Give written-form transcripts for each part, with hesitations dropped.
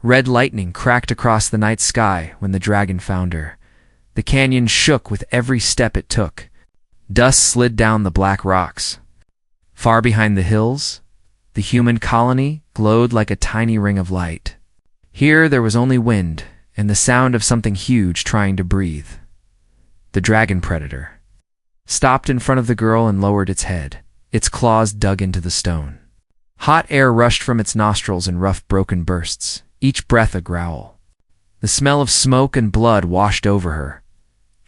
Red lightning cracked across the night sky when the dragon found her. The canyon shook with every step it took. Dust slid down the black rocks. Far behind the hills, the human colony glowed like a tiny ring of light. Here there was only wind and the sound of something huge trying to breathe. The dragon predator stopped in front of the girl and lowered its head. Its claws dug into the stone. Hot air rushed from its nostrils in rough broken bursts, each breath a growl. The smell of smoke and blood washed over her.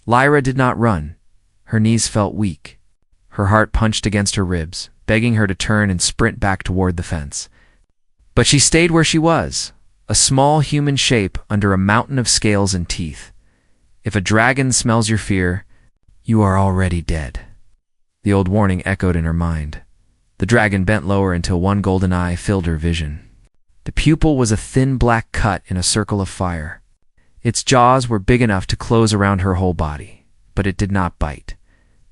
Lyra did not run. Her knees felt weak. Her heart punched against her ribs, begging her to turn and sprint back toward the fence. But she stayed where she was, a small human shape under a mountain of scales and teeth. If a dragon smells your fear, you are already dead. The old warning echoed in her mind. The dragon bent lower until one golden eye filled her vision. The pupil was a thin black cut in a circle of fire. Its jaws were big enough to close around her whole body, but it did not bite.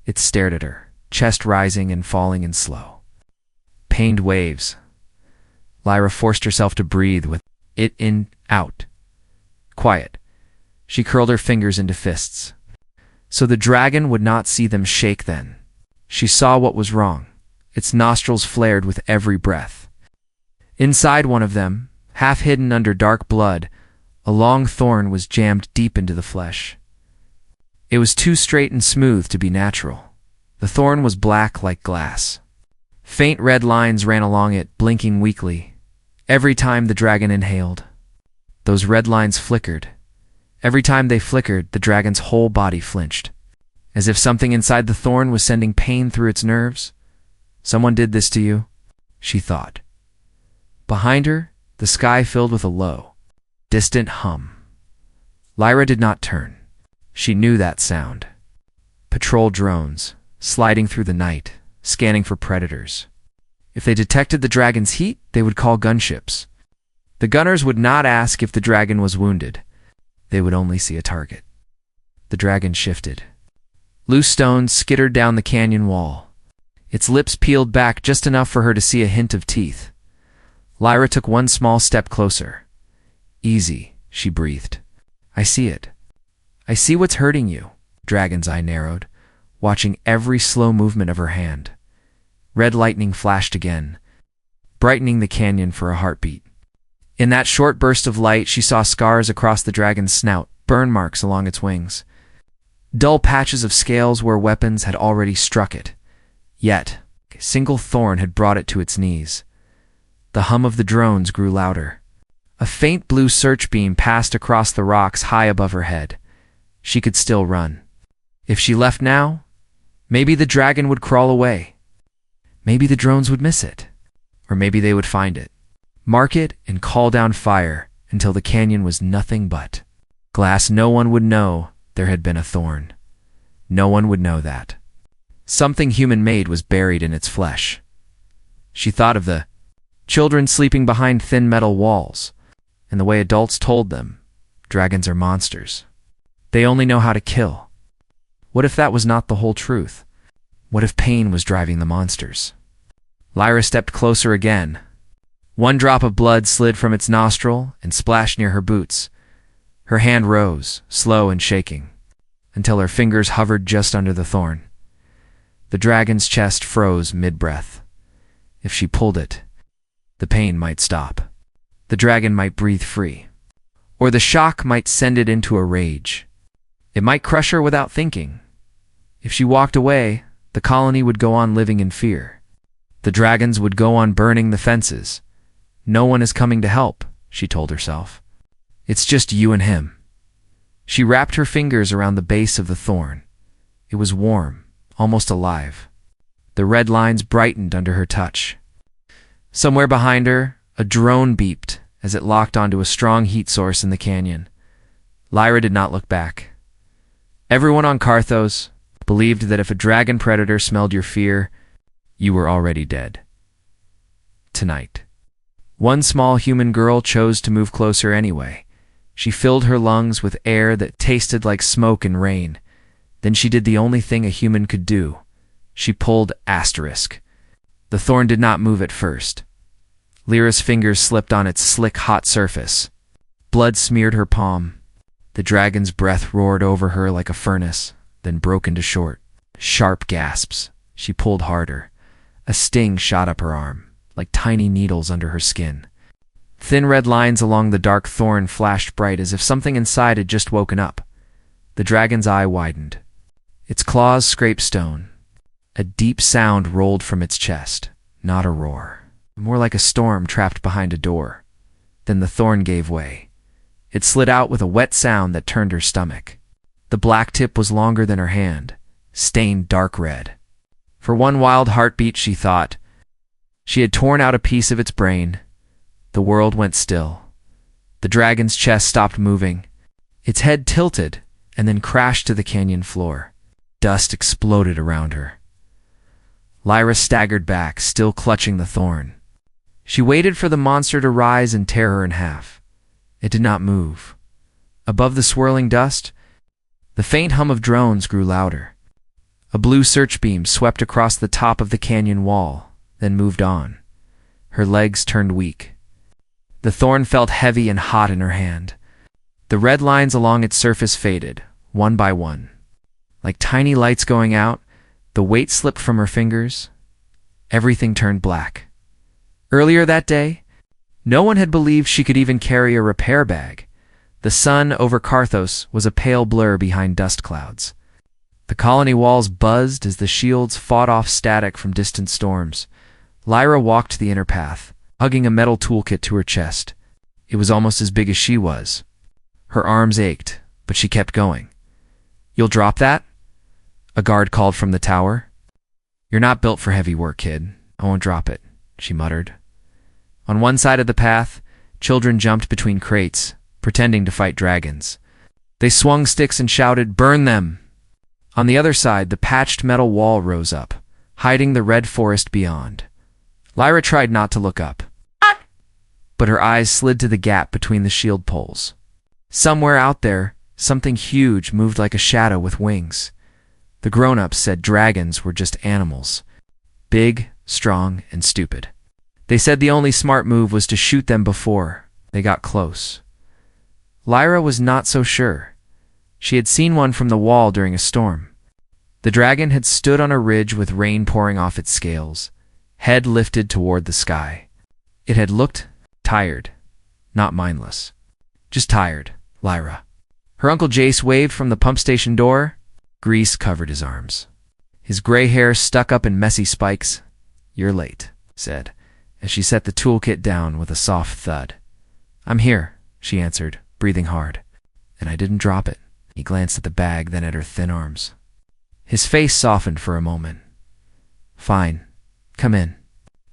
It stared at her, chest rising and falling in slow, pained waves. Lyra forced herself to breathe with it in, out. Quiet. She curled her fingers into fists. So the dragon would not see them shake then. She saw what was wrong. Its nostrils flared with every breath. Inside one of them, half hidden under dark blood, a long thorn was jammed deep into the flesh. It was too straight and smooth to be natural. The thorn was black like glass. Faint red lines ran along it, blinking weakly. Every time the dragon inhaled, those red lines flickered. Every time they flickered, the dragon's whole body flinched, as if something inside the thorn was sending pain through its nerves. Someone did this to you, she thought. Behind her, the sky filled with a low, distant hum. Lyra did not turn. She knew that sound. Patrol drones, sliding through the night, scanning for predators. If they detected the dragon's heat, they would call gunships. The gunners would not ask if the dragon was wounded. They would only see a target. The dragon shifted. Loose stones skittered down the canyon wall. Its lips peeled back just enough for her to see a hint of teeth. Lyra took one small step closer. Easy, she breathed. I see it. I see what's hurting you. Dragon's eye narrowed, watching every slow movement of her hand. Red lightning flashed again, brightening the canyon for a heartbeat. In that short burst of light, she saw scars across the dragon's snout, burn marks along its wings, dull patches of scales where weapons had already struck it. Yet, a single thorn had brought it to its knees. The hum of the drones grew louder. A faint blue search beam passed across the rocks high above her head. She could still run. If she left now, maybe the dragon would crawl away. Maybe the drones would miss it. Or maybe they would find it, mark it, and call down fire until the canyon was nothing but glass. No one would know there had been a thorn. No one would know that. Something human-made was buried in its flesh. She thought of the children sleeping behind thin metal walls, and the way adults told them, dragons are monsters. They only know how to kill. What if that was not the whole truth? What if pain was driving the monsters? Lyra stepped closer again. One drop of blood slid from its nostril and splashed near her boots. Her hand rose, slow and shaking, until her fingers hovered just under the thorn. The dragon's chest froze mid-breath. If she pulled it, the pain might stop. The dragon might breathe free. Or the shock might send it into a rage. It might crush her without thinking. If she walked away, the colony would go on living in fear. The dragons would go on burning the fences. No one is coming to help, she told herself. It's just you and him. She wrapped her fingers around the base of the thorn. It was warm, almost alive. The red lines brightened under her touch. Somewhere behind her, a drone beeped as it locked onto a strong heat source in the canyon. Lyra did not look back. Everyone on Carthos believed that if a dragon predator smelled your fear, you were already dead. Tonight. One small human girl chose to move closer anyway. She filled her lungs with air that tasted like smoke and rain. Then she did the only thing a human could do. She pulled asterisk. The thorn did not move at first. Lyra's fingers slipped on its slick, hot surface. Blood smeared her palm. The dragon's breath roared over her like a furnace, then broke into short, sharp gasps. She pulled harder. A sting shot up her arm, like tiny needles under her skin. Thin red lines along the dark thorn flashed bright as if something inside had just woken up. The dragon's eye widened. Its claws scraped stone. A deep sound rolled from its chest, not a roar, more like a storm trapped behind a door. Then the thorn gave way. It slid out with a wet sound that turned her stomach. The black tip was longer than her hand, stained dark red. For one wild heartbeat, she thought. She had torn out a piece of its brain. The world went still. The dragon's chest stopped moving. Its head tilted and then crashed to the canyon floor. Dust exploded around her. Lyra staggered back, still clutching the thorn. She waited for the monster to rise and tear her in half. It did not move. Above the swirling dust, the faint hum of drones grew louder. A blue search beam swept across the top of the canyon wall, then moved on. Her legs turned weak. The thorn felt heavy and hot in her hand. The red lines along its surface faded, one by one. Like tiny lights going out, the weight slipped from her fingers. Everything turned black. Earlier that day, no one had believed she could even carry a repair bag. The sun over Karthos was a pale blur behind dust clouds. The colony walls buzzed as the shields fought off static from distant storms. Lyra walked the inner path, hugging a metal toolkit to her chest. It was almost as big as she was. Her arms ached, but she kept going. "You'll drop that?" A guard called from the tower. "You're not built for heavy work, kid. I won't drop it," she muttered. On one side of the path, children jumped between crates, pretending to fight dragons. They swung sticks and shouted, "Burn them!" On the other side, the patched metal wall rose up, hiding the red forest beyond. Lyra tried not to look up, but her eyes slid to the gap between the shield poles. Somewhere out there, something huge moved like a shadow with wings. The grown-ups said dragons were just animals, big, strong, and stupid. They said the only smart move was to shoot them before they got close. Lyra was not so sure. She had seen one from the wall during a storm. The dragon had stood on a ridge with rain pouring off its scales, head lifted toward the sky. It had looked tired, not mindless. Just tired, Lyra. Her Uncle Jace waved from the pump station door. Grease covered his arms. His gray hair stuck up in messy spikes. "You're late," said, as she set the toolkit down with a soft thud. "I'm here," she answered, breathing hard. "And I didn't drop it." He glanced at the bag, then at her thin arms. His face softened for a moment. "Fine. Come in.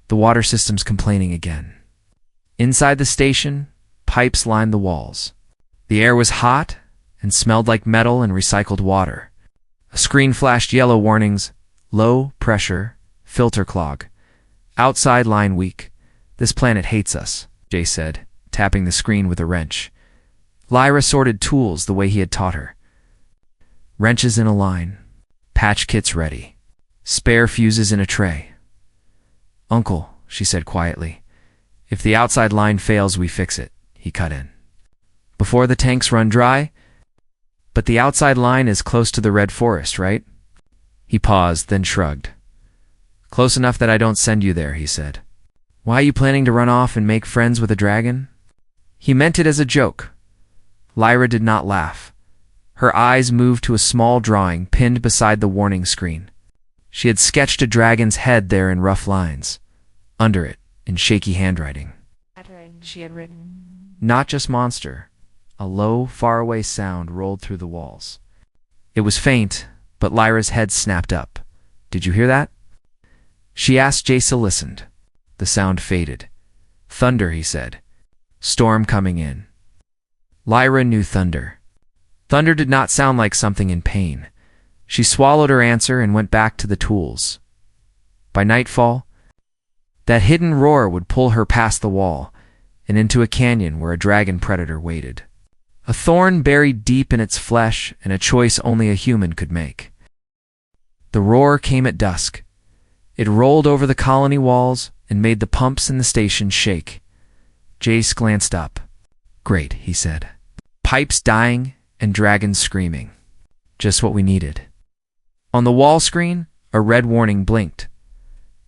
The water system's complaining again." Inside the station, pipes lined the walls. The air was hot and smelled like metal and recycled water. A screen flashed yellow warnings: low pressure, filter clog. Outside line weak. "This planet hates us," Jay said, tapping the screen with a wrench. Lyra sorted tools the way he had taught her. Wrenches in a line. Patch kits ready. Spare fuses in a tray. "Uncle," she said quietly, "if the outside line fails, we fix it," he cut in. "Before the tanks run dry? But the outside line is close to the red forest, right?" He paused, then shrugged. "Close enough that I don't send you there," he said. "Why are you planning to run off and make friends with a dragon?" He meant it as a joke. Lyra did not laugh. Her eyes moved to a small drawing pinned beside the warning screen. She had sketched a dragon's head there in rough lines. Under it, in shaky handwriting, she had written, "Not just monster." A low, faraway sound rolled through the walls. It was faint, but Lyra's head snapped up. "Did you hear that?" She asked. Jace listened. The sound faded. "Thunder," he said. "Storm coming in." Lyra knew thunder. Thunder did not sound like something in pain. She swallowed her answer and went back to the tools. By nightfall, that hidden roar would pull her past the wall and into a canyon where a dragon predator waited. A thorn buried deep in its flesh, and a choice only a human could make. The roar came at dusk. It rolled over the colony walls and made the pumps in the station shake. Jace glanced up. Great, he said. Pipes dying and dragons screaming. Just what we needed. On the wall screen, a red warning blinked.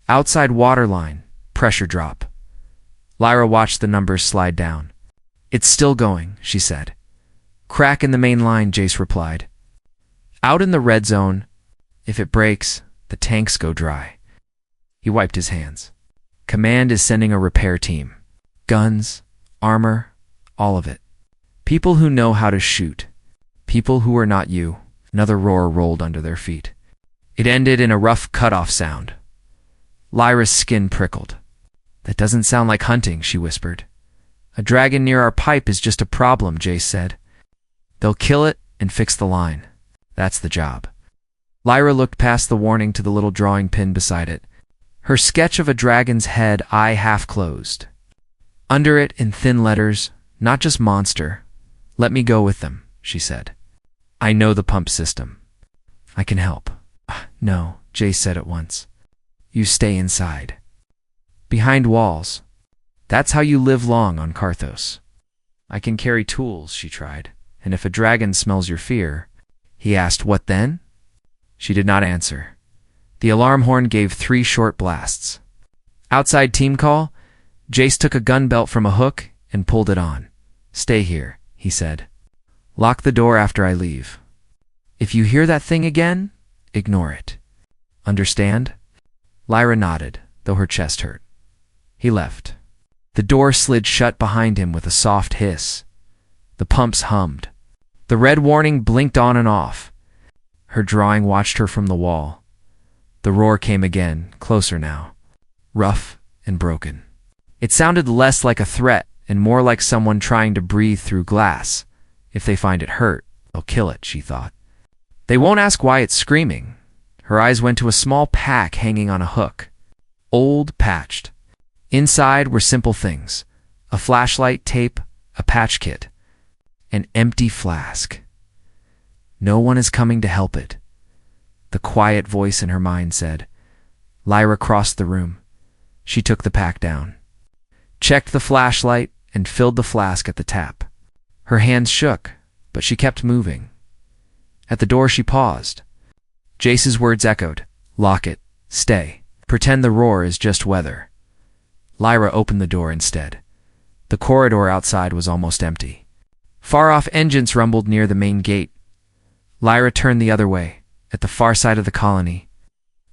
Outside waterline, pressure drop. Lyra watched the numbers slide down. It's still going, she said. Crack in the main line, Jace replied. Out in the red zone, if it breaks, the tanks go dry. He wiped his hands. Command is sending a repair team. Guns, armor, all of it. People who know how to shoot. People who are not you. Another roar rolled under their feet. It ended in a rough cut-off sound. Lyra's skin prickled. That doesn't sound like hunting, she whispered. A dragon near our pipe is just a problem, Jace said. They'll kill it and fix the line. That's the job. Lyra looked past the warning to the little drawing pin beside it. Her sketch of a dragon's head, eye half closed. Under it, in thin letters, not just monster. Let me go with them, she said. I know the pump system. I can help. No, Jace said at once. You stay inside. Behind walls. That's how you live long on Karthos. I can carry tools, she tried. And if a dragon smells your fear... He asked, what then? She did not answer. The alarm horn gave 3 short blasts. Outside team call, Jace took a gun belt from a hook and pulled it on. Stay here, he said. Lock the door after I leave. If you hear that thing again, ignore it. Understand? Lyra nodded, though her chest hurt. He left. The door slid shut behind him with a soft hiss. The pumps hummed. The red warning blinked on and off. Her drawing watched her from the wall. The roar came again, closer now. Rough and broken. It sounded less like a threat and more like someone trying to breathe through glass. If they find it hurt, they'll kill it, she thought. They won't ask why it's screaming. Her eyes went to a small pack hanging on a hook. Old, patched. Inside were simple things. A flashlight, tape, a patch kit. An empty flask. No one is coming to help it. The quiet voice in her mind said. Lyra crossed the room. She took the pack down. Checked the flashlight and filled the flask at the tap. Her hands shook, but she kept moving. At the door she paused. Jace's words echoed. Lock it. Stay. Pretend the roar is just weather. Lyra opened the door instead. The corridor outside was almost empty. Far-off engines rumbled near the main gate. Lyra turned the other way, at the far side of the colony.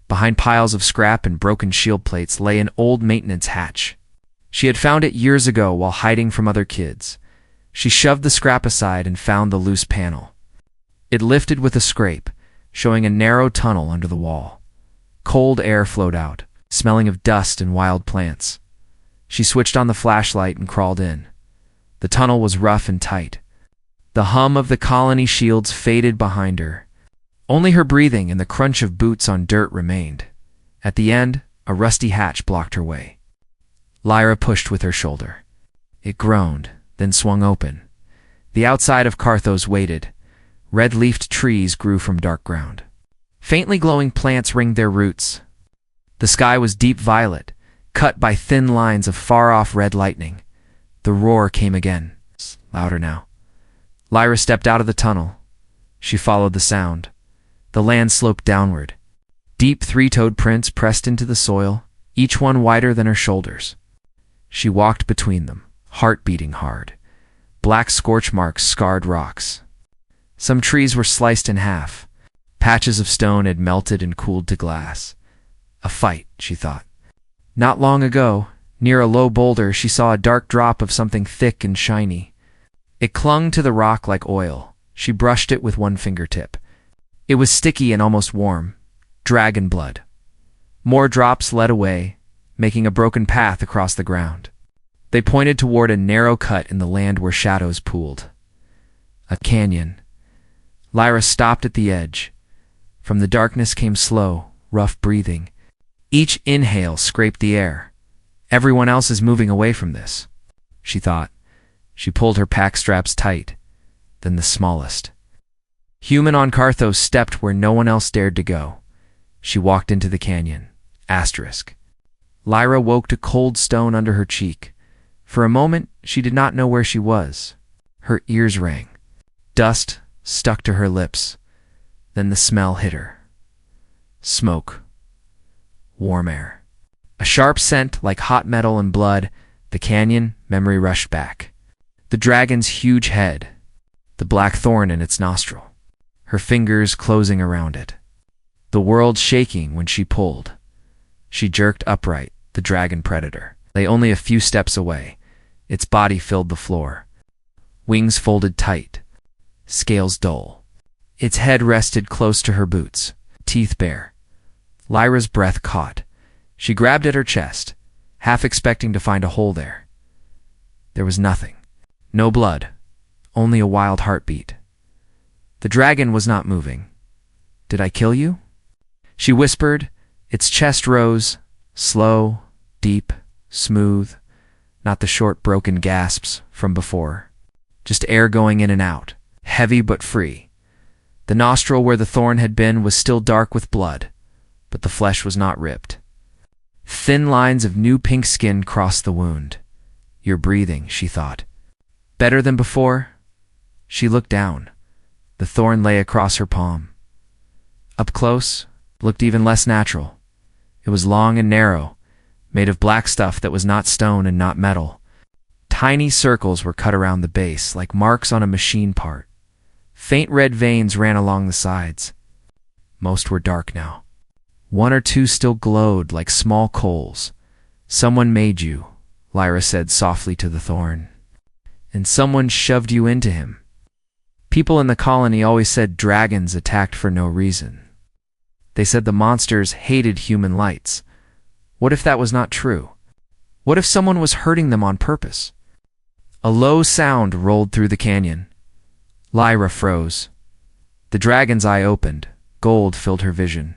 Behind piles of scrap and broken shield plates lay an old maintenance hatch. She had found it years ago while hiding from other kids. She shoved the scrap aside and found the loose panel. It lifted with a scrape, showing a narrow tunnel under the wall. Cold air flowed out, smelling of dust and wild plants. She switched on the flashlight and crawled in. The tunnel was rough and tight. The hum of the colony shields faded behind her. Only her breathing and the crunch of boots on dirt remained. At the end, a rusty hatch blocked her way. Lyra pushed with her shoulder. It groaned, then swung open. The outside of Karthos waited. Red-leafed trees grew from dark ground. Faintly glowing plants ringed their roots. The sky was deep violet, cut by thin lines of far-off red lightning. The roar came again, louder now. Lyra stepped out of the tunnel. She followed the sound. The land sloped downward. Deep 3-toed prints pressed into the soil, each one wider than her shoulders. She walked between them, heart beating hard. Black scorch marks scarred rocks. Some trees were sliced in half. Patches of stone had melted and cooled to glass. A fight, she thought. Not long ago, near a low boulder, she saw a dark drop of something thick and shiny. It clung to the rock like oil. She brushed it with one fingertip. It was sticky and almost warm. Dragon blood. More drops led away, making a broken path across the ground. They pointed toward a narrow cut in the land where shadows pooled. A canyon. Lyra stopped at the edge. From the darkness came slow, rough breathing. Each inhale scraped the air. Everyone else is moving away from this, she thought. She pulled her pack straps tight. Then the smallest. Human on Karthos stepped where no one else dared to go. She walked into the canyon. Asterisk. Lyra woke to cold stone under her cheek. For a moment, she did not know where she was. Her ears rang. Dust stuck to her lips. Then the smell hit her. Smoke. Warm air. A sharp scent like hot metal and blood. The canyon, memory rushed back. The dragon's huge head. The black thorn in its nostril. Her fingers closing around it. The world shaking when she pulled. She jerked upright. The dragon predator lay only a few steps away. Its body filled the floor. Wings folded tight. Scales dull. Its head rested close to her boots. Teeth bare. Lyra's breath caught. She grabbed at her chest, half expecting to find a hole there. There was nothing. No blood. Only a wild heartbeat. The dragon was not moving. "Did I kill you?" She whispered. Its chest rose, slow, deep, smooth, not the short broken gasps from before. Just air going in and out, heavy but free. The nostril where the thorn had been was still dark with blood, but the flesh was not ripped. Thin lines of new pink skin crossed the wound. "You're breathing," she thought. "Better than before?" She looked down. The thorn lay across her palm. Up close, looked even less natural. It was long and narrow, made of black stuff that was not stone and not metal. Tiny circles were cut around the base, like marks on a machine part. Faint red veins ran along the sides. Most were dark now. One or two still glowed like small coals. "Someone made you," Lyra said softly to the thorn. "And someone shoved you into him." People in the colony always said dragons attacked for no reason. They said the monsters hated human lights. What if that was not true? What if someone was hurting them on purpose? A low sound rolled through the canyon. Lyra froze. The dragon's eye opened. Gold filled her vision.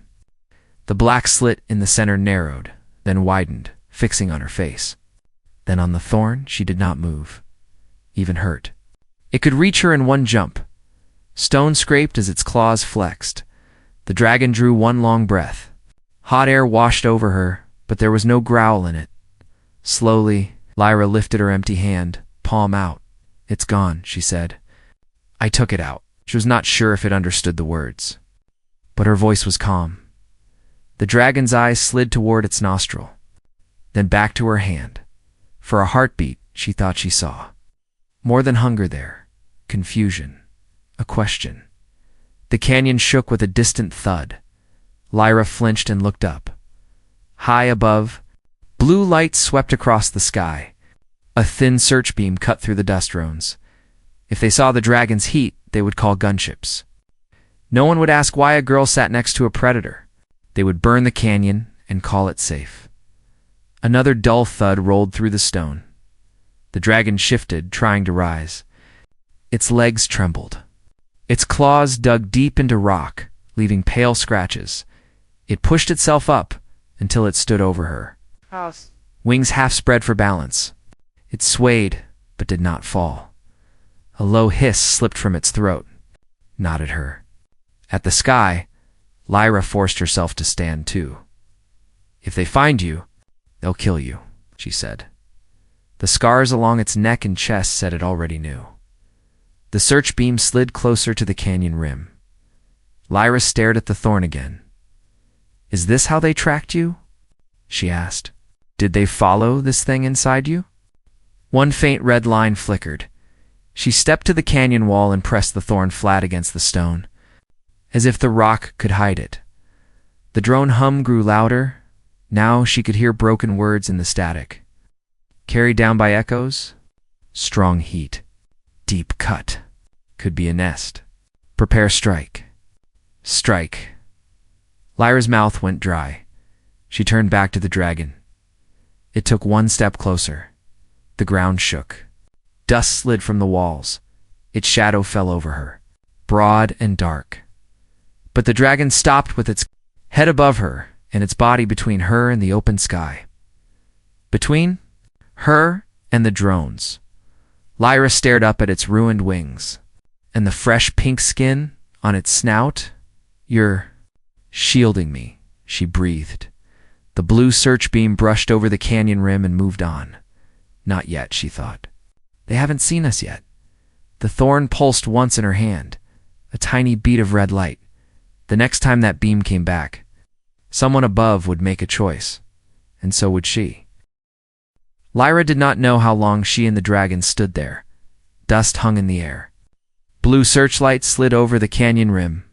The black slit in the center narrowed, then widened, fixing on her face. Then on the thorn, she did not move, even hurt. It could reach her in one jump. Stone scraped as its claws flexed. The dragon drew one long breath. Hot air washed over her, but there was no growl in it. Slowly, Lyra lifted her empty hand, palm out. "It's gone," she said. "I took it out." She was not sure if it understood the words. But her voice was calm. The dragon's eyes slid toward its nostril, then back to her hand. For a heartbeat, she thought she saw. More than hunger there. Confusion. A question. The canyon shook with a distant thud. Lyra flinched and looked up. High above, blue light swept across the sky. A thin search beam cut through the dust roans. If they saw the dragon's heat, they would call gunships. No one would ask why a girl sat next to a predator. They would burn the canyon and call it safe. Another dull thud rolled through the stone. The dragon shifted, trying to rise. Its legs trembled. Its claws dug deep into rock, leaving pale scratches. It pushed itself up until it stood over her. House. Wings half spread for balance. It swayed, but did not fall. A low hiss slipped from its throat. Not at her. At the sky, Lyra forced herself to stand too. "If they find you, they'll kill you," she said. The scars along its neck and chest said it already knew. The search beam slid closer to the canyon rim. Lyra stared at the thorn again. "Is this how they tracked you?" she asked. "Did they follow this thing inside you?" One faint red line flickered. She stepped to the canyon wall and pressed the thorn flat against the stone, as if the rock could hide it. The drone hum grew louder. Now she could hear broken words in the static. Carried down by echoes? Strong heat. Deep cut. Could be a nest. Prepare strike. Strike. Lyra's mouth went dry. She turned back to the dragon. It took one step closer. The ground shook. Dust slid from the walls. Its shadow fell over her, broad and dark. But the dragon stopped with its head above her and its body between her and the open sky. Between her and the drones. Lyra stared up at its ruined wings. And the fresh pink skin on its snout? "You're shielding me," she breathed. The blue search beam brushed over the canyon rim and moved on. Not yet, she thought. They haven't seen us yet. The thorn pulsed once in her hand, a tiny bead of red light. The next time that beam came back, someone above would make a choice, and so would she. Lyra did not know how long she and the dragon stood there. Dust hung in the air. Blue searchlights slid over the canyon rim.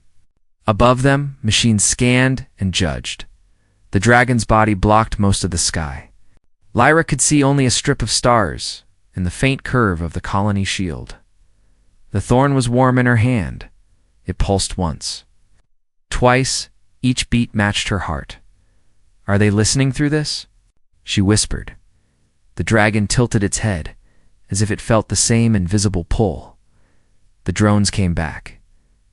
Above them, machines scanned and judged. The dragon's body blocked most of the sky. Lyra could see only a strip of stars and the faint curve of the colony shield. The thorn was warm in her hand. It pulsed once. Twice, each beat matched her heart. Are they listening through this? She whispered. The dragon tilted its head, as if it felt the same invisible pull. The drones came back.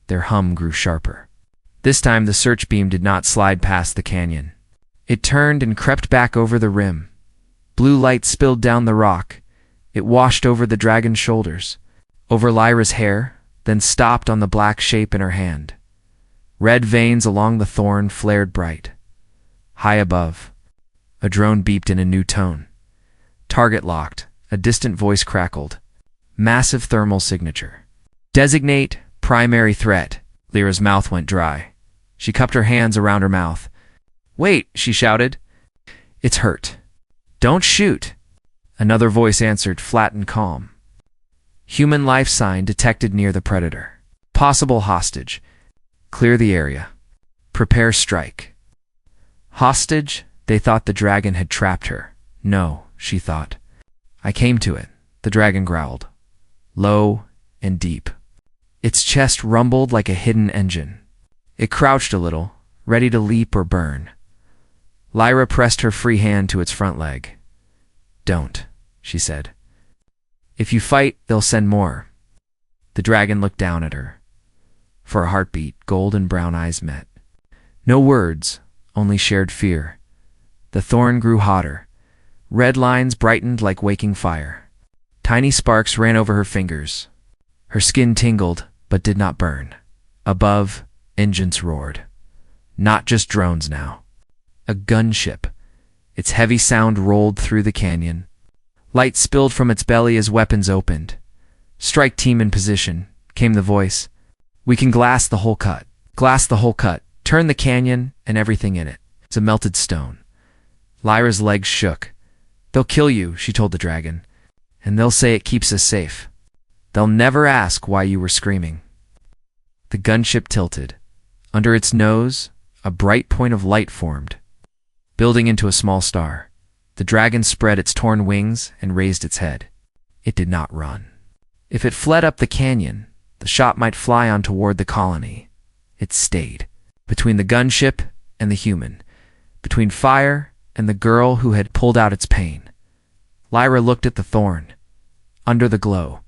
Their hum grew sharper. This time the search beam did not slide past the canyon. It turned and crept back over the rim. Blue light spilled down the rock. It washed over the dragon's shoulders, over Lyra's hair, then stopped on the black shape in her hand. Red veins along the thorn flared bright. High above, a drone beeped in a new tone. Target locked, a distant voice crackled. Massive thermal signature. Designate primary threat. Lyra's mouth went dry. She cupped her hands around her mouth. Wait, she shouted. It's hurt. Don't shoot. Another voice answered, flat and calm. Human life sign detected near the predator. Possible hostage. Clear the area. Prepare strike. Hostage? They thought the dragon had trapped her. No, she thought. I came to it, the dragon growled. Low and deep. Its chest rumbled like a hidden engine. It crouched a little, ready to leap or burn. Lyra pressed her free hand to its front leg. Don't, she said. If you fight, they'll send more. The dragon looked down at her. For a heartbeat, gold and brown eyes met. No words, only shared fear. The thorn grew hotter. Red lines brightened like waking fire. Tiny sparks ran over her fingers. Her skin tingled, but did not burn. Above, engines roared. Not just drones now. A gunship. Its heavy sound rolled through the canyon. Light spilled from its belly as weapons opened. Strike team in position, came the voice. We can glass the whole cut. Glass the whole cut. Turn the canyon and everything in it. It's a melted stone. Lyra's legs shook. They'll kill you, she told the dragon. And they'll say it keeps us safe. They'll never ask why you were screaming. The gunship tilted. Under its nose, a bright point of light formed, building into a small star. The dragon spread its torn wings and raised its head. It did not run. If it fled up the canyon, the shot might fly on toward the colony. It stayed, between the gunship and the human, between fire and the girl who had pulled out its pain. Lyra looked at the thorn. Under the glow,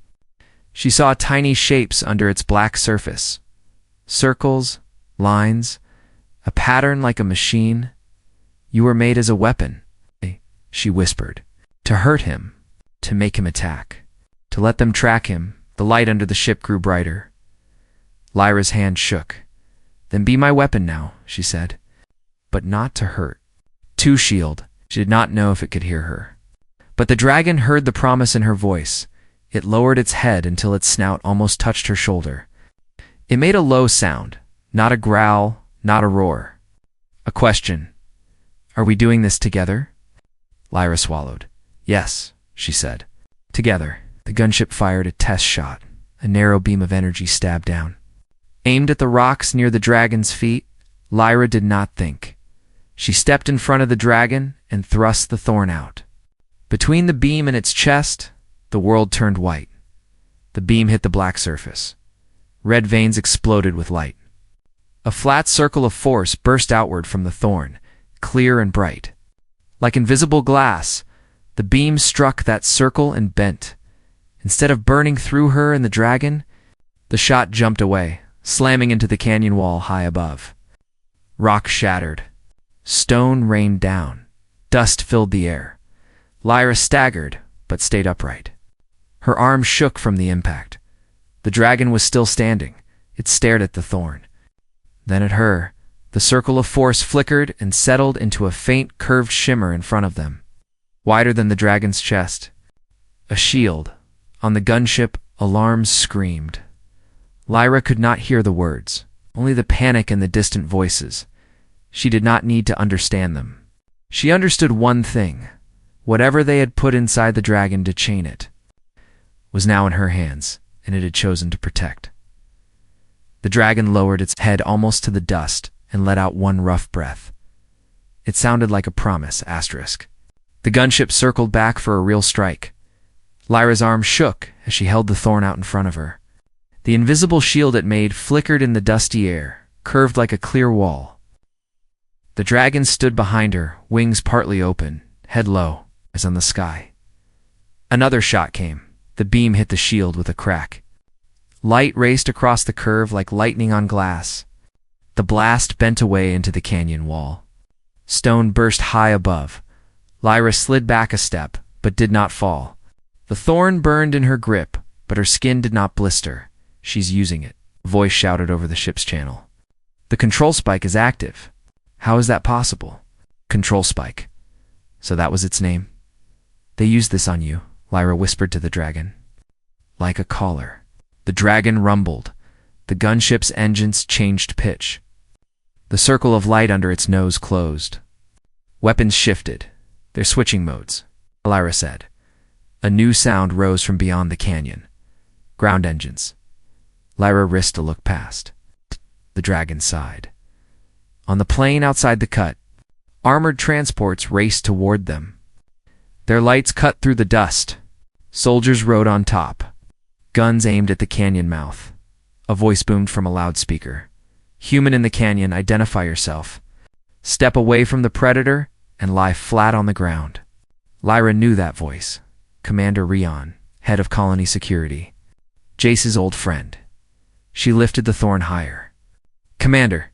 she saw tiny shapes under its black surface. Circles, lines, a pattern like a machine. You were made as a weapon, she whispered. To hurt him, to make him attack, to let them track him. The light under the ship grew brighter. Lyra's hand shook. Then be my weapon now, she said. But not to hurt. To shield. She did not know if it could hear her. But the dragon heard the promise in her voice. It lowered its head until its snout almost touched her shoulder. It made a low sound, not a growl, not a roar. A question. Are we doing this together? Lyra swallowed. Yes, she said. Together. The gunship fired a test shot. A narrow beam of energy stabbed down. Aimed at the rocks near the dragon's feet, Lyra did not think. She stepped in front of the dragon and thrust the thorn out. Between the beam and its chest, the world turned white. The beam hit the black surface. Red veins exploded with light. A flat circle of force burst outward from the thorn, clear and bright. Like invisible glass, the beam struck that circle and bent. Instead of burning through her and the dragon, the shot jumped away, slamming into the canyon wall high above. Rock shattered. Stone rained down. Dust filled the air. Lyra staggered, but stayed upright. Her arms shook from the impact. The dragon was still standing. It stared at the thorn. Then at her. The circle of force flickered and settled into a faint, curved shimmer in front of them. Wider than the dragon's chest. A shield. On the gunship, Alarms screamed. Lyra could not hear the words, only the panic and the distant voices. She did not need to understand them. She understood one thing. Whatever they had put inside the dragon to chain it was now in her hands, and it had chosen to protect. The dragon lowered its head almost to the dust and let out one rough breath. It sounded like a promise, asterisk. The gunship circled back for a real strike. Lyra's arm shook as she held the thorn out in front of her. The invisible shield it made flickered in the dusty air, curved like a clear wall. The dragon stood behind her, wings partly open, head low, as on the sky. Another shot came. The beam hit the shield with a crack. Light raced across the curve like lightning on glass. The blast bent away into the canyon wall. Stone burst high above. Lyra slid back a step, but did not fall. The thorn burned in her grip, but her skin did not blister. She's using it, a voice shouted over the ship's channel. The control spike is active. How is that possible? Control spike. So that was its name? They used this on you, Lyra whispered to the dragon. Like a caller. The dragon rumbled. The gunship's engines changed pitch. The circle of light under its nose closed. Weapons shifted. They're switching modes, Lyra said. A new sound rose from beyond the canyon. Ground engines. Lyra risked a look past. The dragon sighed. On the plain outside the cut, armored transports raced toward them. Their lights cut through the dust. Soldiers rode on top. Guns aimed at the canyon mouth. A voice boomed from a loudspeaker. Human in the canyon, identify yourself. Step away from the predator and lie flat on the ground. Lyra knew that voice. Commander Rion, head of colony security. Jace's old friend. She lifted the thorn higher. Commander,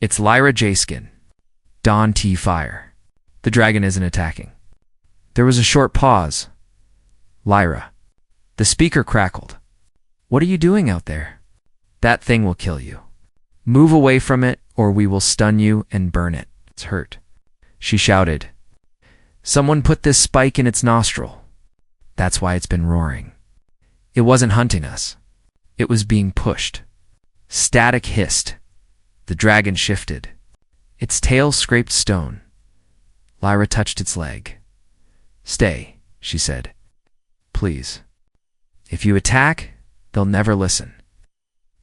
it's Lyra Jaskin. Dawn T. Fire. The dragon isn't attacking. There was a short pause. Lyra. The speaker crackled. What are you doing out there? That thing will kill you. Move away from it, or we will stun you and burn it. It's hurt. She shouted. Someone put this spike in its nostril. That's why it's been roaring. It wasn't hunting us. It was being pushed. Static hissed. The dragon shifted. Its tail scraped stone. Lyra touched its leg. Stay, she said. Please. If you attack, they'll never listen.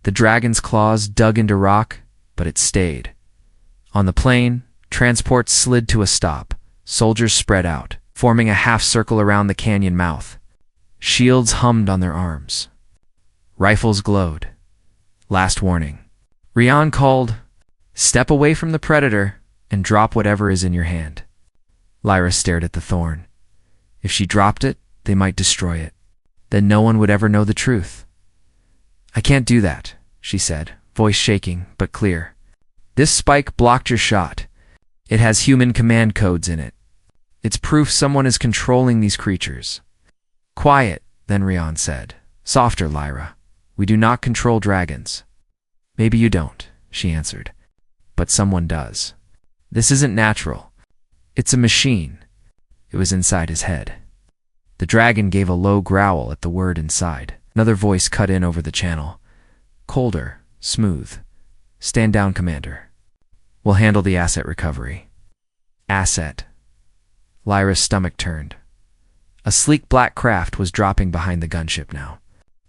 The dragon's claws dug into rock, but it stayed. On the plain, transports slid to a stop. Soldiers spread out, forming a half circle around the canyon mouth. Shields hummed on their arms. Rifles glowed. Last warning. Rion called, step away from the predator and drop whatever is in your hand. Lyra stared at the thorn. If she dropped it, they might destroy it. Then no one would ever know the truth. I can't do that, she said, voice shaking but clear. This spike blocked your shot. It has human command codes in it. It's proof someone is controlling these creatures. Quiet, then Rion said. Softer, Lyra. We do not control dragons. Maybe you don't, she answered. But someone does. This isn't natural. It's a machine. It was inside his head. The dragon gave a low growl at the word inside. Another voice cut in over the channel. Colder, smooth. Stand down, Commander. We'll handle the asset recovery. Asset. Lyra's stomach turned. A sleek black craft was dropping behind the gunship now.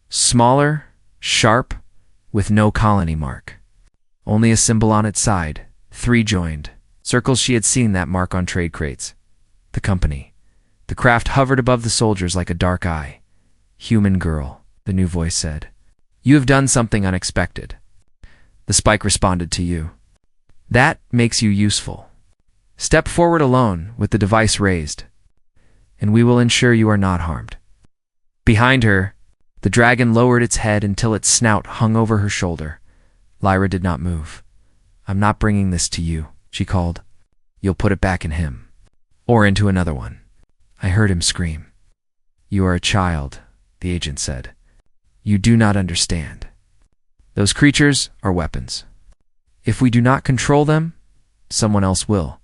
Smaller, sharp, with no colony mark. Only a symbol on its side, 3 joined. Circles she had seen that mark on trade crates. The company. The craft hovered above the soldiers like a dark eye. Human girl, the new voice said. You have done something unexpected. The spike responded to you. That makes you useful. Step forward alone with the device raised, and we will ensure you are not harmed. Behind her, the dragon lowered its head until its snout hung over her shoulder. Lyra did not move. I'm not bringing this to you, she called. You'll put it back in him. Or into another one. I heard him scream. You are a child, the agent said. You do not understand. Those creatures are weapons. If we do not control them, someone else will.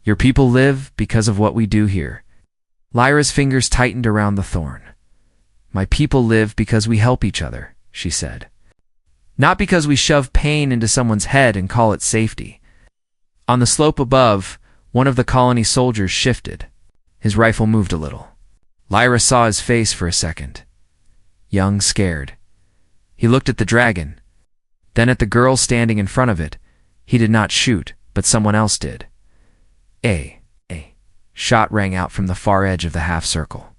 Your people live because of what we do here. Lyra's fingers tightened around the thorn. My people live because we help each other, she said. Not because we shove pain into someone's head and call it safety. On the slope above, one of the colony soldiers shifted. His rifle moved a little. Lyra saw his face for a second. Young, scared. He looked at the dragon, then at the girl standing in front of it. He did not shoot, but someone else did. A shot rang out from the far edge of the half-circle.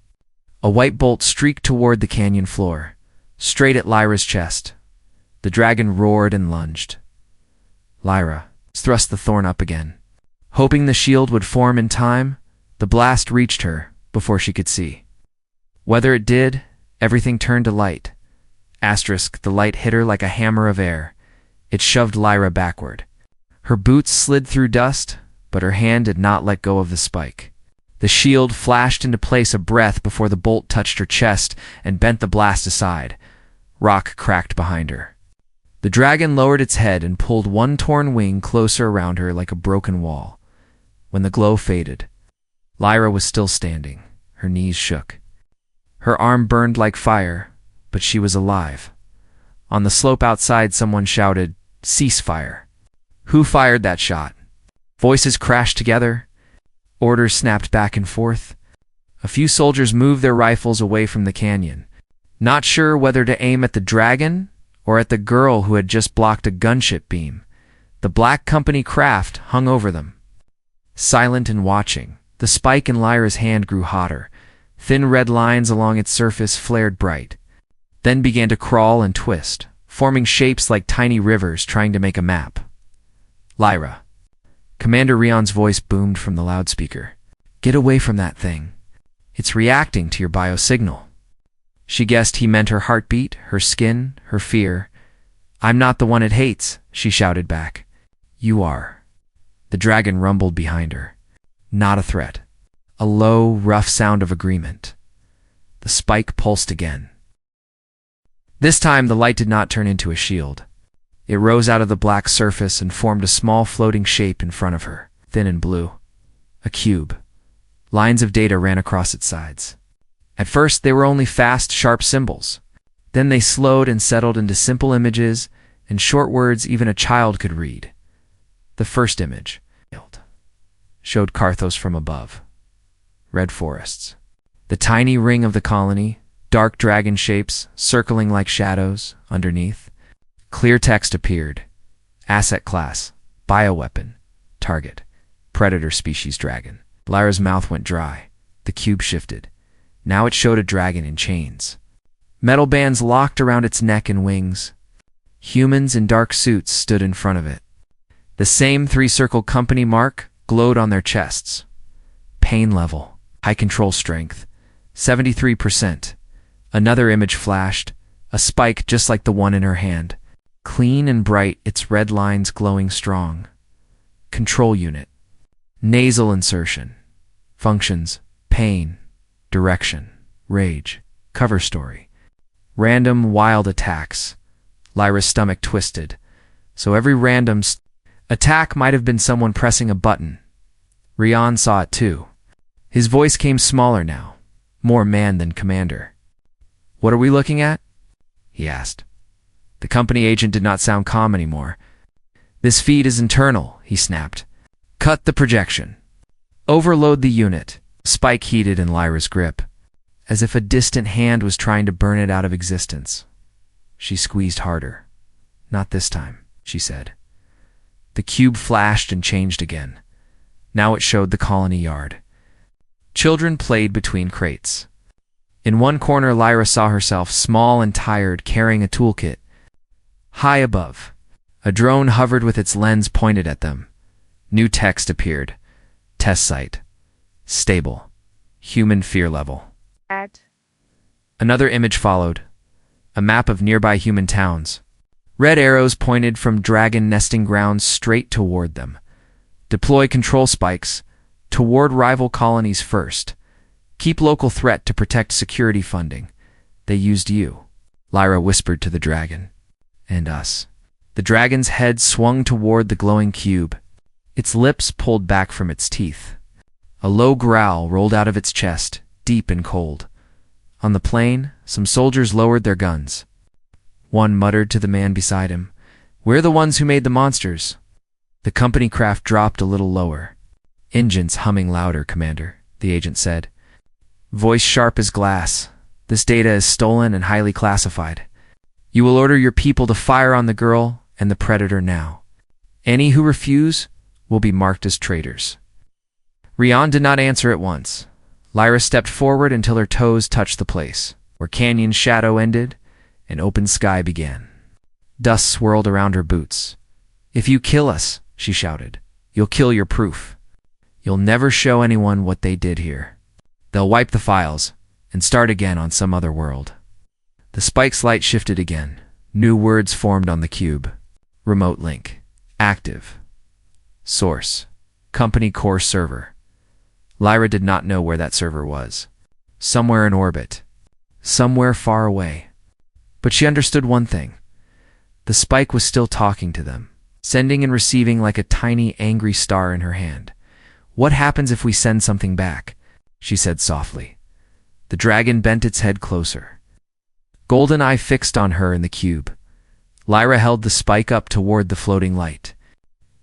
A white bolt streaked toward the canyon floor, straight at Lyra's chest. The dragon roared and lunged. Lyra thrust the thorn up again. Hoping the shield would form in time, the blast reached her before she could see. Whether it did, everything turned to light. The light hit her like a hammer of air. It shoved Lyra backward. Her boots slid through dust, but her hand did not let go of the spike. The shield flashed into place a breath before the bolt touched her chest and bent the blast aside. Rock cracked behind her. The dragon lowered its head and pulled one torn wing closer around her like a broken wall. When the glow faded, Lyra was still standing. Her knees shook. Her arm burned like fire, but she was alive. On the slope outside, someone shouted, "Cease fire." Who fired that shot? Voices crashed together. Orders snapped back and forth. A few soldiers moved their rifles away from the canyon, not sure whether to aim at the dragon or at the girl who had just blocked a gunship beam. The Black Company craft hung over them. Silent and watching, the spike in Lyra's hand grew hotter. Thin red lines along its surface flared bright, then began to crawl and twist, forming shapes like tiny rivers trying to make a map. Lyra. Commander Rion's voice boomed from the loudspeaker. Get away from that thing. It's reacting to your biosignal. She guessed he meant her heartbeat, her skin, her fear. I'm not the one it hates, she shouted back. You are. The dragon rumbled behind her. Not a threat. A low, rough sound of agreement. The spike pulsed again. This time the light did not turn into a shield. It rose out of the black surface and formed a small floating shape in front of her, thin and blue. A cube. Lines of data ran across its sides. At first they were only fast, sharp symbols. Then they slowed and settled into simple images and short words even a child could read. The first image showed Karthos from above. Red forests. The tiny ring of the colony, dark dragon shapes circling like shadows underneath. Clear text appeared. Asset class, bioweapon, target, predator species dragon. Lyra's mouth went dry. The cube shifted. Now it showed a dragon in chains. Metal bands locked around its neck and wings. Humans in dark suits stood in front of it. The same three-circle company mark glowed on their chests. Pain level, high control strength, 73%. Another image flashed, a spike just like the one in her hand. Clean and bright, its red lines glowing strong. Control unit. Nasal insertion. Functions, pain, direction, rage, cover story. Random wild attacks. Lyra's stomach twisted. So every random attack might have been someone pressing a button. Rion saw it too. His voice came smaller now, more man than commander. What are we looking at? He asked. The company agent did not sound calm anymore. This feed is internal, he snapped. Cut the projection. Overload the unit. Spike heated in Lyra's grip, as if a distant hand was trying to burn it out of existence. She squeezed harder. Not this time, she said. The cube flashed and changed again. Now it showed the colony yard. Children played between crates. In one corner, Lyra saw herself, small and tired, carrying a toolkit. High above, a drone hovered with its lens pointed at them. New text appeared. Test site. Stable. Human fear level. Another image followed. A map of nearby human towns. Red arrows pointed from dragon nesting grounds straight toward them. Deploy control spikes. Toward rival colonies first. Keep local threat to protect security funding. They used you. Lyra whispered to the dragon. And us. The dragon's head swung toward the glowing cube. Its lips pulled back from its teeth. A low growl rolled out of its chest, deep and cold. On the plain, some soldiers lowered their guns. One muttered to the man beside him, "We're the ones who made the monsters." The company craft dropped a little lower. "Engines humming louder, Commander," the agent said. Voice sharp as glass. "This data is stolen and highly classified. You will order your people to fire on the girl and the predator now. Any who refuse will be marked as traitors." Rian did not answer at once. Lyra stepped forward until her toes touched the place where canyon shadow ended and open sky began. Dust swirled around her boots. "If you kill us," she shouted, "you'll kill your proof. You'll never show anyone what they did here. They'll wipe the files and start again on some other world." The spike's light shifted again. New words formed on the cube. Remote link. Active. Source. Company core server. Lyra did not know where that server was. Somewhere in orbit. Somewhere far away. But she understood one thing. The spike was still talking to them, sending and receiving like a tiny, angry star in her hand. "What happens if we send something back?" she said softly. The dragon bent its head closer. Golden eye fixed on her in the cube. Lyra held the spike up toward the floating light.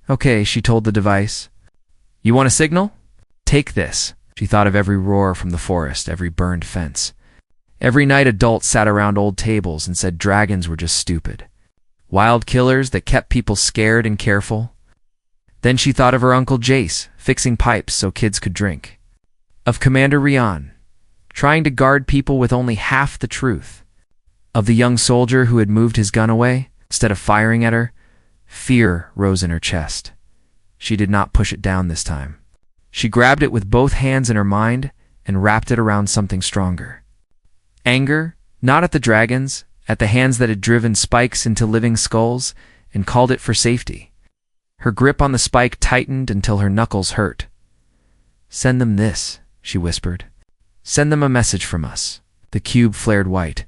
"Okay," she told the device. "You want a signal? Take this." She thought of every roar from the forest, every burned fence. Every night adults sat around old tables and said dragons were just stupid. Wild killers that kept people scared and careful. Then she thought of her Uncle Jace, fixing pipes so kids could drink. Of Commander Rian, trying to guard people with only half the truth. Of the young soldier who had moved his gun away instead of firing at her. Fear rose in her chest. She did not push it down this time. She grabbed it with both hands in her mind and wrapped it around something stronger. Anger, not at the dragons, at the hands that had driven spikes into living skulls, and called it for safety. Her grip on the spike tightened until her knuckles hurt. "Send them this," she whispered. "Send them a message from us." The cube flared white.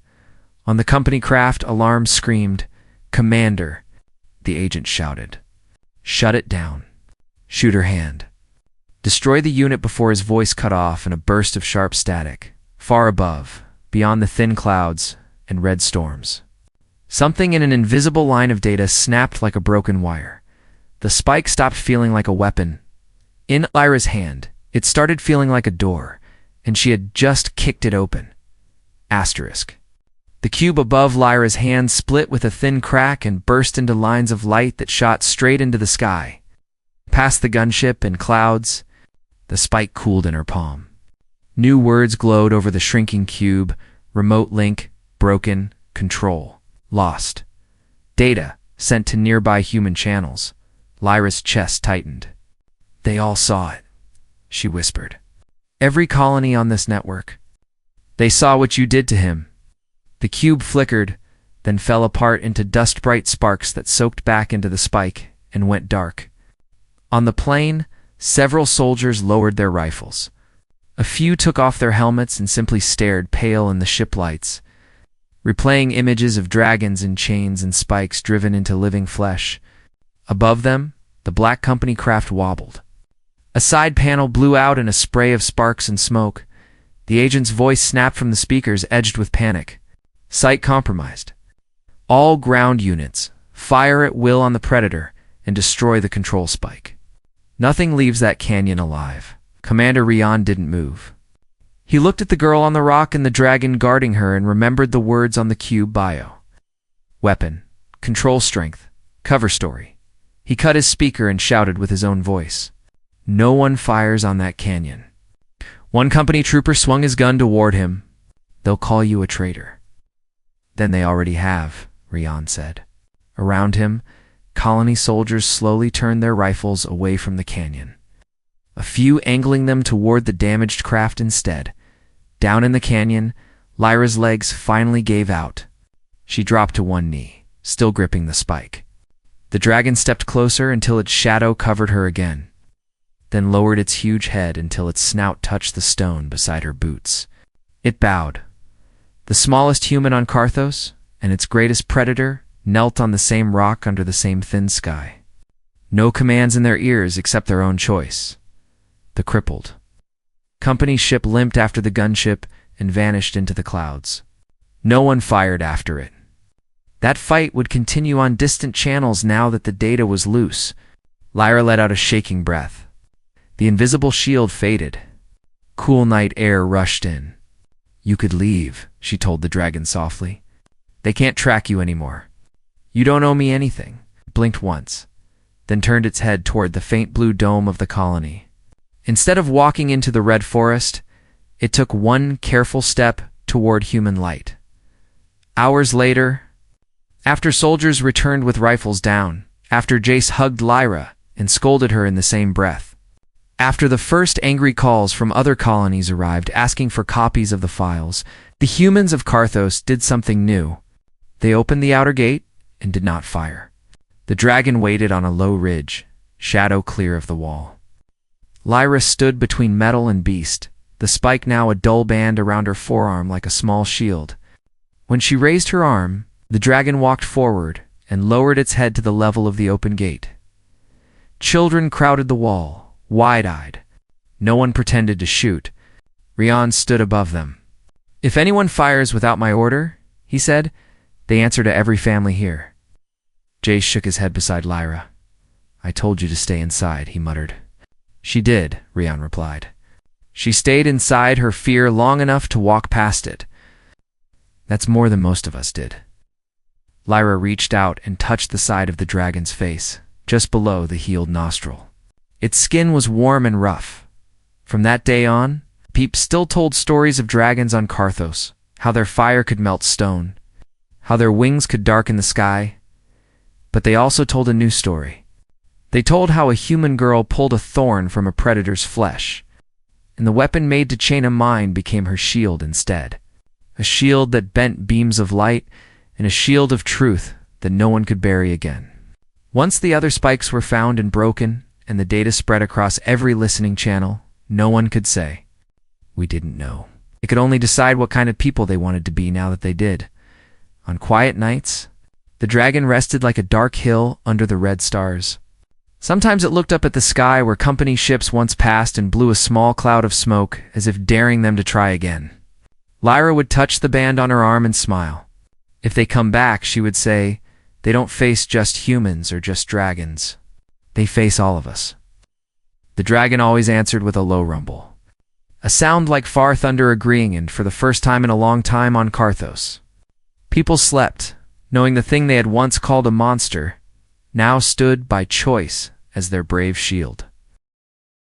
On the company craft, alarms screamed, "Commander!" The agent shouted. "Shut it down. Shoot her hand. Destroy the unit," before his voice cut off in a burst of sharp static. Far above, beyond the thin clouds and red storms, something in an invisible line of data snapped like a broken wire. The spike stopped feeling like a weapon. In Lyra's hand, it started feeling like a door, and she had just kicked it open. Asterisk. The cube above Lyra's hand split with a thin crack and burst into lines of light that shot straight into the sky. Past the gunship and clouds, the spike cooled in her palm. New words glowed over the shrinking cube: remote link, broken, control, lost. Data sent to nearby human channels. Lyra's chest tightened. "They all saw it," she whispered. "Every colony on this network. They saw what you did to him." The cube flickered, then fell apart into dust-bright sparks that soaked back into the spike and went dark. On the plain, several soldiers lowered their rifles. A few took off their helmets and simply stared, pale in the ship lights, replaying images of dragons in chains and spikes driven into living flesh. Above them, the black company craft wobbled. A side panel blew out in a spray of sparks and smoke. The agent's voice snapped from the speakers, edged with panic. "Site compromised. All ground units, fire at will on the predator and destroy the control spike. Nothing leaves that canyon alive." Commander Rian didn't move. He looked at the girl on the rock and the dragon guarding her and remembered the words on the cube bio. Weapon, control strength, cover story. He cut his speaker and shouted with his own voice. "No one fires on that canyon." One company trooper swung his gun toward him. "They'll call you a traitor." "Then they already have," Rian said. Around him, colony soldiers slowly turned their rifles away from the canyon. A few angling them toward the damaged craft instead. Down in the canyon, Lyra's legs finally gave out. She dropped to one knee, still gripping the spike. The dragon stepped closer until its shadow covered her again, then lowered its huge head until its snout touched the stone beside her boots. It bowed. The smallest human on Karthos and its greatest predator knelt on the same rock under the same thin sky. No commands in their ears except their own choice. The crippled company ship limped after the gunship and vanished into the clouds. No one fired after it. That fight would continue on distant channels now that the data was loose. Lyra let out a shaking breath. The invisible shield faded. Cool night air rushed in. "You could leave," she told the dragon softly. "They can't track you anymore. You don't owe me anything." It blinked once, then turned its head toward the faint blue dome of the colony. Instead of walking into the red forest, it took one careful step toward human light. Hours later, after soldiers returned with rifles down, after Jace hugged Lyra and scolded her in the same breath, after the first angry calls from other colonies arrived asking for copies of the files, the humans of Karthos did something new. They opened the outer gate and did not fire. The dragon waited on a low ridge, shadow clear of the wall. Lyra stood between metal and beast, the spike now a dull band around her forearm like a small shield. When she raised her arm, the dragon walked forward and lowered its head to the level of the open gate. Children crowded the wall, wide-eyed. No one pretended to shoot. Rion stood above them. "If anyone fires without my order," he said, "they answer to every family here." Jace shook his head beside Lyra. "I told you to stay inside," he muttered. "She did," Rion replied. "She stayed inside her fear long enough to walk past it. That's more than most of us did." Lyra reached out and touched the side of the dragon's face, just below the healed nostril. Its skin was warm and rough. From that day on, Peep still told stories of dragons on Karthos, how their fire could melt stone, how their wings could darken the sky. But they also told a new story. They told how a human girl pulled a thorn from a predator's flesh, and the weapon made to chain a mind became her shield instead. A shield that bent beams of light, and a shield of truth that no one could bury again. Once the other spikes were found and broken, and the data spread across every listening channel, no one could say, "We didn't know." They could only decide what kind of people they wanted to be now that they did. On quiet nights, the dragon rested like a dark hill under the red stars. Sometimes it looked up at the sky where company ships once passed and blew a small cloud of smoke as if daring them to try again. Lyra would touch the band on her arm and smile. If they come back, she would say, "They don't face just humans or just dragons. They face all of us." The dragon always answered with a low rumble, a sound like far thunder agreeing, and for the first time in a long time on Karthos, people slept, knowing the thing they had once called a monster now stood by choice as their brave shield.